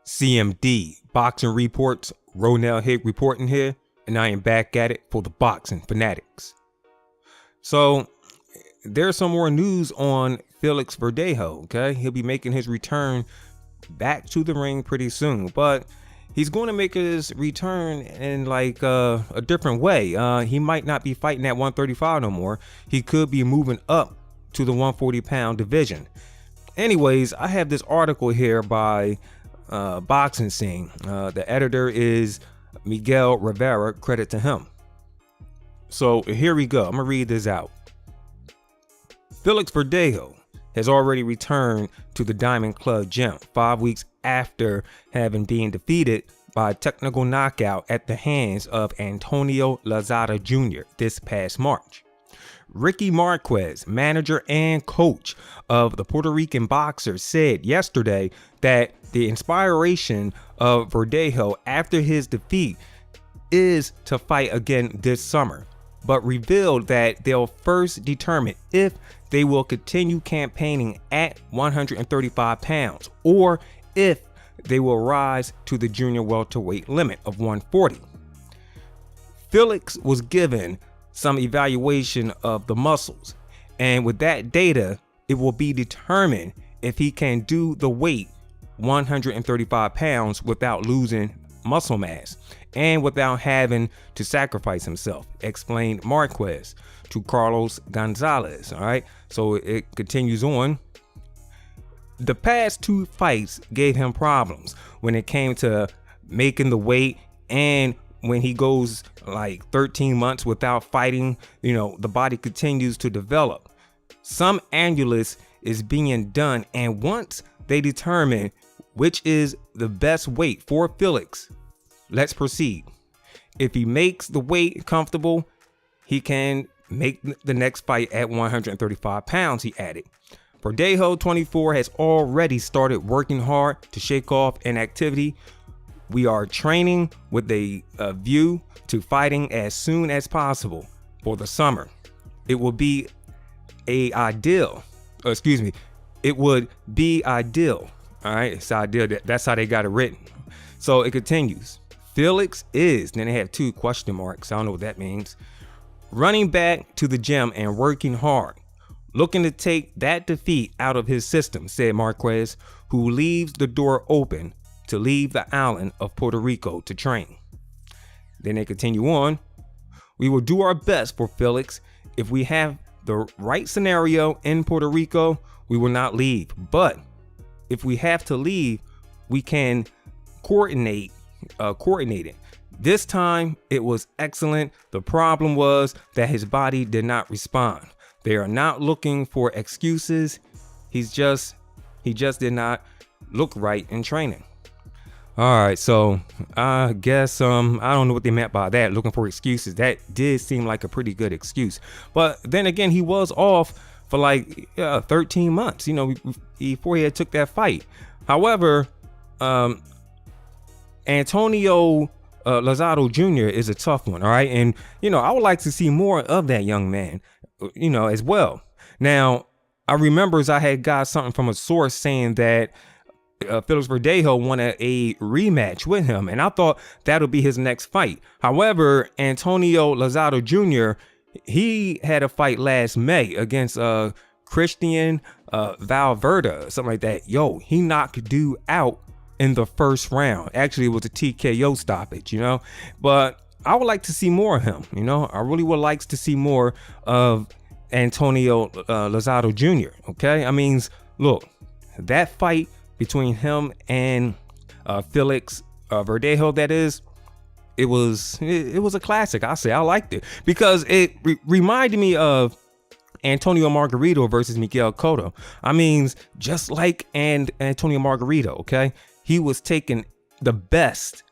CMD, Boxing Reports, Ronell Higg reporting here, and I am back at it for the boxing fanatics. So, there's some more news on Felix Verdejo, okay? He'll be making his return back to the ring pretty soon, but he's going to make his return in like a different way. He might not be fighting at 135 no more. He could be moving up to the 140-pound division. Anyways, I have this article here by Boxing Scene. The editor is Miguel Rivera, credit to him. So here we go. I'm gonna read this out. Felix Verdejo has already returned to the Diamond Club gym 5 weeks after having been defeated by a technical knockout at the hands of Antonio Lozada Jr. this past March. Ricky Marquez, manager and coach of the Puerto Rican boxer, said yesterday that the inspiration of Verdejo after his defeat is to fight again this summer, but revealed that they'll first determine if they will continue campaigning at 135 pounds or if they will rise to the junior welterweight limit of 140. Felix was given some evaluation of the muscles, and with that data, it will be determined if he can do the weight 135 pounds without losing muscle mass and without having to sacrifice himself, explained Marquez to Carlos Gonzalez. All right, so it continues on. The past 2 fights gave him problems when it came to making the weight, and when he goes like 13 months without fighting, the body continues to develop. Some annulus is being done, and once they determine which is the best weight for Felix, let's proceed. If he makes the weight comfortable, he can make the next fight at 135 pounds, he added. Verdejo, 24, has already started working hard to shake off inactivity. We are training with a view to fighting as soon as possible for the summer. It would be ideal. It would be ideal. All right, it's ideal. That's how they got it written. So it continues. Felix is, then they have 2 question marks. I don't know what that means. Running back to the gym and working hard. Looking to take that defeat out of his system, said Marquez, who leaves the door open to leave the island of Puerto Rico to train. Then they continue on. We will do our best for Felix. If we have the right scenario in Puerto Rico, we will not leave. But if we have to leave, we can coordinate it. This time it was excellent. The problem was that his body did not respond. They are not looking for excuses. He just did not look right in training. All right, so I guess I don't know what they meant by that, looking for excuses. That did seem like a pretty good excuse. But then again, he was off for like 13 months, before he had took that fight. However, Antonio Lozada Jr. is a tough one, all right? And, I would like to see more of that young man, as well. Now, I remember I had got something from a source saying that Felix Verdejo wanted a rematch with him, and I thought that would be his next fight. However, Antonio Lozada Jr., he had a fight last May against Christian Valverde, something like that. He knocked dude out in the first round. Actually, it was a TKO stoppage, but I would like to see more of him. I really would like to see more of Antonio Lozada Jr. Okay, I mean, look, that fight between him and Felix Verdejo, that is, it was a classic. I liked it because it reminded me of Antonio Margarito versus Miguel Cotto. I mean, just like Antonio Margarito, okay, he was taking the best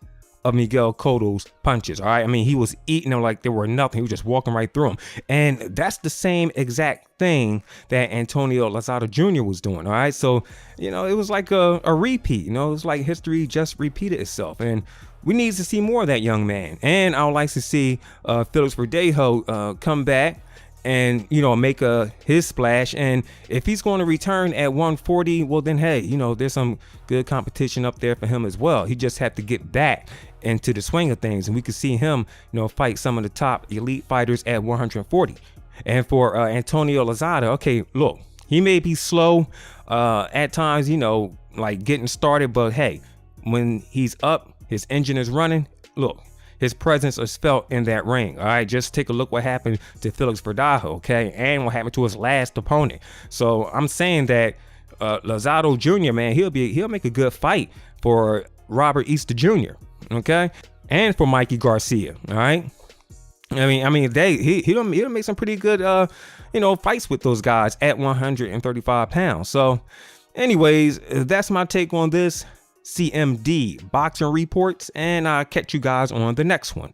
of Miguel Cotto's punches. All right, I mean, he was eating them like they were nothing. He was just walking right through them, and that's the same exact thing that Antonio Lozada Jr. was doing. All right, so it was like a repeat. It was like history just repeated itself, and we need to see more of that young man. And I would like to see Felix Verdejo come back and, you know, make his splash. And if he's going to return at 140, well then, hey, you know, there's some good competition up there for him as well. He just have to get back into the swing of things, and we could see him, you know, fight some of the top elite fighters at 140. And for Antonio Lozada, okay, look, he may be slow at times, you know, like getting started, but hey, when he's up, his engine is running. Look, his presence is felt in that ring. All right, just take a look what happened to Felix Verdejo, okay, and what happened to his last opponent. So I'm saying that Lozada Jr., man, he'll make a good fight for Robert Easter Jr., okay, and for Mikey Garcia. All right, I mean, he'll make some pretty good you know, fights with those guys at 135 pounds. So, anyways, that's my take on this. CMD Boxing Reports, and I'll catch you guys on the next one.